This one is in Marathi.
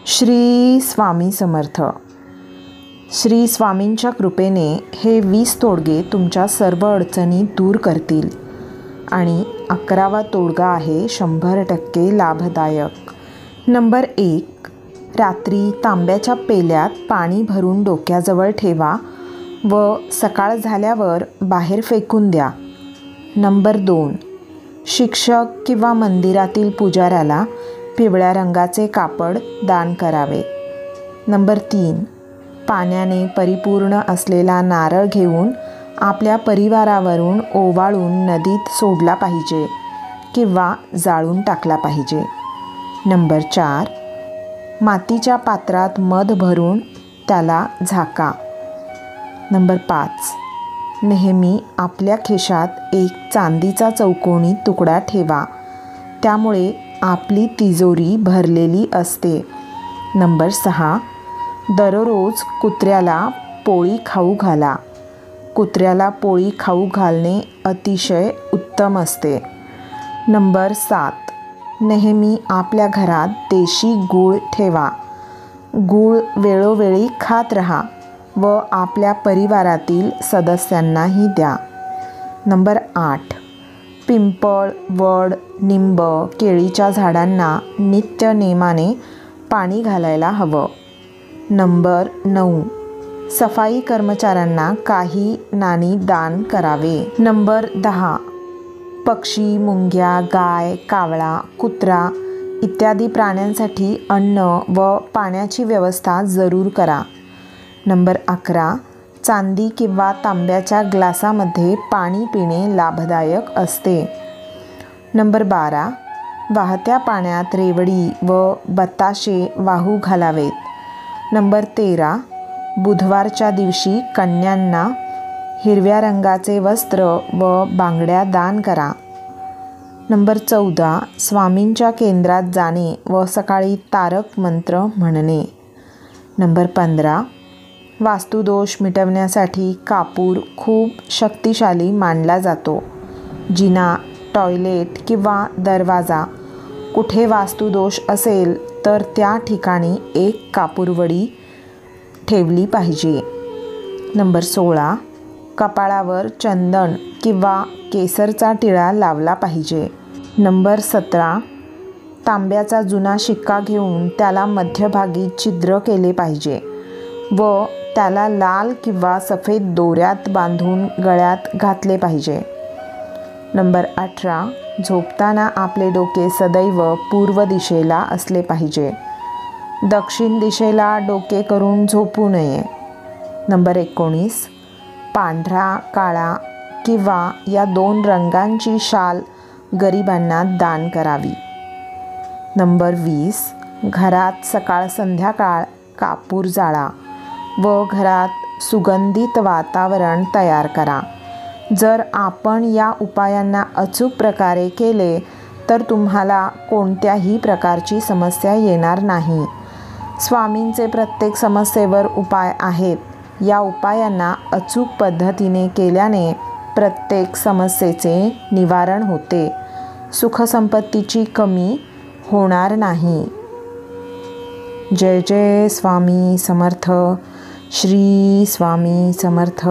श्री स्वामी समर्थ. श्री स्वामींच्या कृपेने हे 20 तोडगे तुमच्या सर्व अडचणी दूर करतील. आणि 11वा तोडगा आहे 100% लाभदायक. नंबर 1, रात्री तांब्याच्या पेल्यात पाणी भरून डोक्याजवळ ठेवा व सकाळ झाल्यावर बाहेर फेकून द्या. नंबर 2, शिक्षक किंवा मंदिरातील पुजाऱ्याला पिवळ्या रंगाचे कापड दान करावे. नंबर 3, पाण्याने परिपूर्ण असलेला नारळ घेऊन आपल्या परिवारावरून ओवाळून नदीत सोडला पाहिजे किंवा जाळून टाकला पाहिजे. नंबर 4, मातीच्या पात्रात मध भरून त्याला झाका. नंबर 5, नेहमी आपल्या खिशात एक चांदीचा चौकोनी तुकडा ठेवा, त्यामुळे आपली तिजोरी भरलेली असते. नंबर 6, दररोज कुत्र्याला पोळी खाऊ घाला. कुत्र्याला पोळी खाऊ घालणे अतिशय उत्तम असते. नंबर 7, नेहमी आपल्या घरात देशी गूळ ठेवा. गूळ वेळोवेळी खात राहा व आपल्या परिवारातील सदस्यांनाही द्या. नंबर 8, पिंपळ, वड, निंब, केळीच्या झाडांना नित्य नेमाने पाणी घालायला हवं. नंबर 9, सफाई कर्मचाऱ्यांना काही नाणी दान करावे. नंबर 10, पक्षी, मुंग्या, गाय, कावळा, कुत्रा इत्यादी प्राण्यांसाठी अन्न व पाण्याची व्यवस्था जरूर करा. नंबर 11, चांदी किंवा तांब्याच्या ग्लासामध्ये पाणी पिणे लाभदायक असते. नंबर 12, वाहत्या पाण्यात रेवडी व बताशे वाहू घालावेत. नंबर 13, बुधवारच्या दिवशी कन्यांना हिरव्या रंगाचे वस्त्र व बांगड्या दान करा. नंबर 14, स्वामींच्या केंद्रात जाणे व सकाळी तारक मंत्र म्हणणे. नंबर 15, वास्तुदोष मिटवण्यासाठी कापूर खूप शक्तिशाली मानला जातो. जिना, टॉयलेट किंवा दरवाजा कुठे वास्तुदोष असेल तर त्या ठिकाणी एक कापूरवडी ठेवली पाहिजे. नंबर 16, कपाळावर चंदन किंवा केसरचा टिळा लावला पाहिजे. नंबर 17, तांब्याचा जुना शिक्का घेऊन त्याला मध्यभागी छिद्र केले पाहिजे व त्याला लाल किंवा सफेद दोऱ्यात बांधून गळ्यात घातले पाहिजे. नंबर 18, झोपताना आपले डोके सदैव पूर्व दिशेला असले पाहिजे. दक्षिण दिशेला डोके करून झोपू नये. नंबर 19, पांढरा, काळा किंवा या 2 रंगांची शाल गरिबांना दान करावी. नंबर 20, घरात सकाळ संध्याकाळ कापूर जाळा व घरात सुगंधित वातावरण तयार करा. जर आपण या उपायांना अचूक प्रकारे केले तर तुम्हाला कोणत्याही प्रकारची समस्या येणार नाही. स्वामींचे प्रत्येक समस्येवर उपाय आहेत. या उपायांना अचूक पद्धतीने केल्याने प्रत्येक समस्येचे निवारण होते. सुखसंपत्तीची कमी होणार नाही. जय जय स्वामी समर्थ. श्री स्वामी समर्थ.